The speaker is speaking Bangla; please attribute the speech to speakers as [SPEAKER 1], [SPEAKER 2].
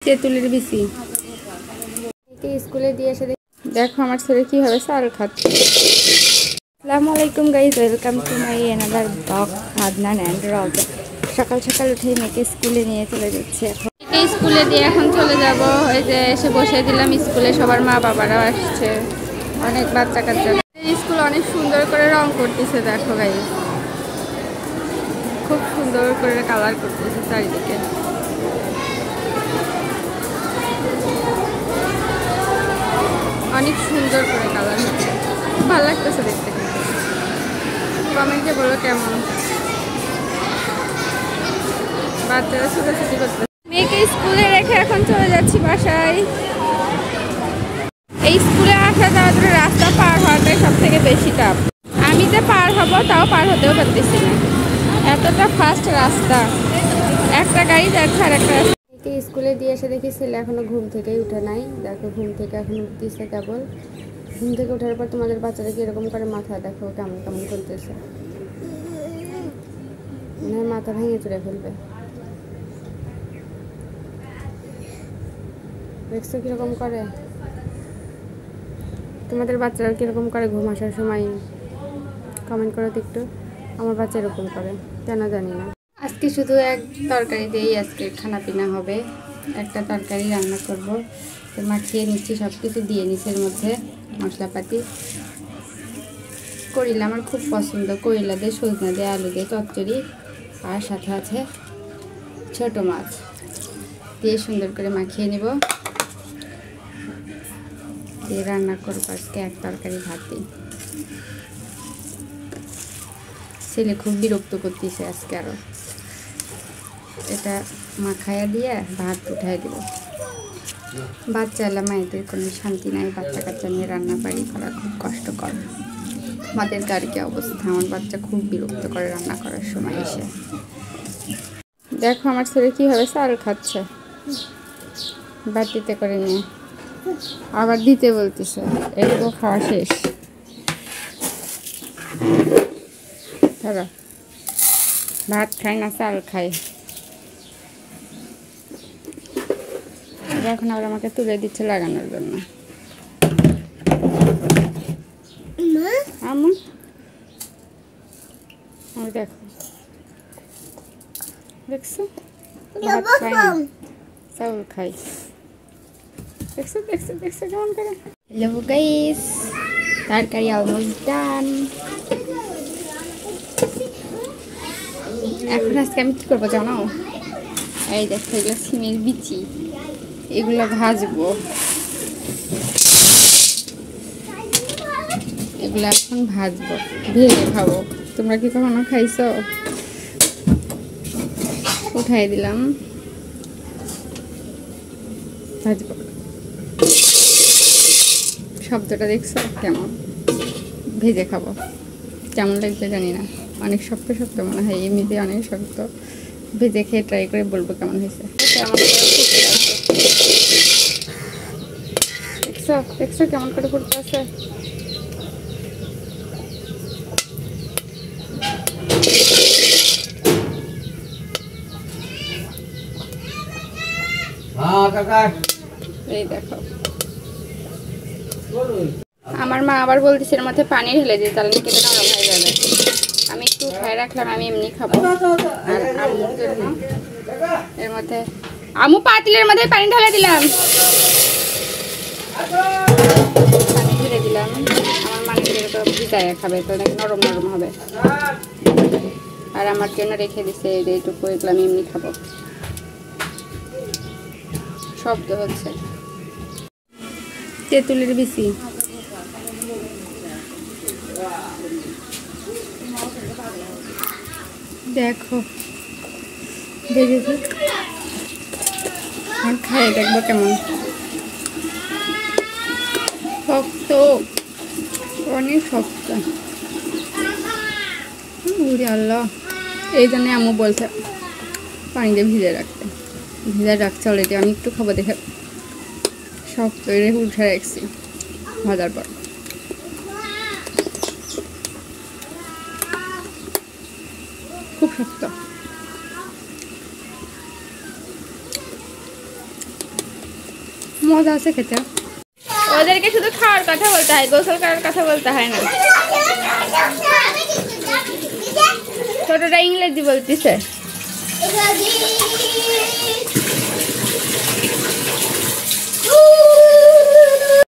[SPEAKER 1] তেঁতুলের বিচি স্কুলে দিয়ে এসে দেখো আমার ছেলে কিভাবে চাল খাচ্ছে। আসসালামু আলাইকুম guys, welcome to my another blog Adnan and রব। সকাল সকাল উঠে মেয়েকে স্কুলে নিয়ে চলে যাচ্ছে। এখন স্কুলে দিয়ে এখন চলে যাব। ওই যে এসে বসে দিলাম স্কুলে, সবার মা বাবারাও আসছে, অনেক বাচ্চা কাচ্চা। স্কুল অনেক সুন্দর করে রং করতেছে, দেখো গাইস খুব সুন্দর করে কালার করতেছে চারিদিকে। অনেক সুন্দর করে কালার হচ্ছে, ভালো লাগতেছে দেখতে। কমেন্টে বলো কেমন। বাচ্চারা ছোটাছুটি করতেছে। মেয়েকে স্কুলে রেখে এখন চলে যাচ্ছি বাসায়। এই স্কুলে আসা যাওয়ার জন্য রাস্তা পার হওয়াটাই সব থেকে বেশি টাফ। আমি যে পার হব তাও পার হতেও পারতেছি না, এতটা ফাস্ট রাস্তা, একটা গাড়ি যাচ্ছে আর একটা। স্কুলে দিয়ে এসে দেখি ছেলে এখনো ঘুম থেকেই উঠে নাই। দেখো ঘুম থেকে এখন উঠতেছে কেবল। ঘুম থেকে ওঠার পর তোমাদের বাচ্চারা কি এরকম করে মাথা দেখো কেমন কেমন করতেছে, মানে মাথা ভেঙে চড়ে ফেলবে। দেখছো কিরকম করে? তোমাদের বাচ্চারা কিরকম করে ঘুম আসার সময় কমেন্ট করো তো একটু। আমার বাচ্চা এরকম করে কেন জানি না। আজকে শুধু এক তরকারি দিয়েই আজকে খানা পিনা হবে। একটা তরকারি রান্না করব, তো মাখিয়ে নিচ্ছি, সব কিছু দিয়ে নিচ্ছি এর মধ্যে মশলাপাতি। করিলা আমার খুব পছন্দ, করিলা দিয়ে সজনা দিয়ে আলু দিয়ে চচ্চড়ি, আর সাথে আছে ছোট মাছ দিয়ে সুন্দর করে মাখিয়ে নিব, দিয়ে রান্না করবো আজকে এক তরকারি ভাত দিই। ছেলে খুব বিরক্ত করতেছে আজকে, আরও এটা মাখাইয়া দিয়ে ভাত উঠাই দেব। বাচ্চা এলা মায়েদের কোনো শান্তি নাই, বাচ্চা কাচ্চা নিয়ে রান্না বাড়ি করা খুব কষ্টকর। আমাদের গাড়িকে অবস্থা, আমার বাচ্চা খুব বিরক্ত করে রান্না করার সময় এসে। দেখো আমার ছেলে কীভাবে চাল খাচ্ছে বাটিতে করে নিয়ে, আবার দিতে বলতেছে। এগুলো খাওয়া শেষ, ধরো ভাত খায় না চাল খায়। এখন আবার আমাকে তুলে দিচ্ছে লাগানোর জন্য। দেখো দেখছো ভাত খায় না চাউল খাই। দেখছো দেখছো দেখছো কেমন করে। হ্যালো গাইস, তরকারি অলমোস্ট ডান। এখন আজকে আমি কি করবো জানো? এই দেখো এগুলো সিমের বিচি, এগুলো ভাজবো। এগুলো এখন ভাজবো, ভেজে খাবো। তোমরা কি কখনো খাইছো? উঠাই দিলাম, ভাজবো। শব্দটা দেখছো কেমন? ভেজে খাবো, কেমন লাগবে জানি না, অনেক শক্ত শক্ত মনে হয়, এমনিতে অনেক শক্ত। ভেজে খেয়ে ট্রাই করে বলবো কেমন হয়েছে। দেখছো দেখছো কেমন করে ফুটতে আছে। এই দেখো আমার মা আবার বলতেছে এর মধ্যে পানি ঢেলে দিয়ে তাহলে কেটে নরম হয়ে যাবে। আমি একটু খাই রাখলাম, আমি এমনি খাবো। আর আম্মুর জন্য এর মধ্যে আম্মু পাতিলের মধ্যে পানি ঢেলে দিলাম, পানি ঢেলে দিলাম। আমার মানে যেরকম ভিজায় খাবে তো নরম নরম হবে। আর আমার জন্য রেখে দিছে এইটুকু, এগুলো আমি এমনি খাবো। শব্দ হচ্ছে তেঁতুলের বিচি। দেখো দেখেছি, খাই দেখবো কেমন। শক্ত, অনেক শক্ত। উরে আল্লাহ, এই জন্য আম্মু বলছে পানি দিয়ে ভিজে রাখতে। ভিজে রাখছে অলরেডি, আমি একটু খাবো দেখে। শক্ত রেখে উঠে রাখছি ভাজার পর। খুব শক্ত। মজা আছে খেতে।
[SPEAKER 2] ওদেরকে শুধু খাওয়ার কথা বলতে হয়, গোসল করার কথা বলতে হয় না। ছোটটা ইংরেজি বলতেছে।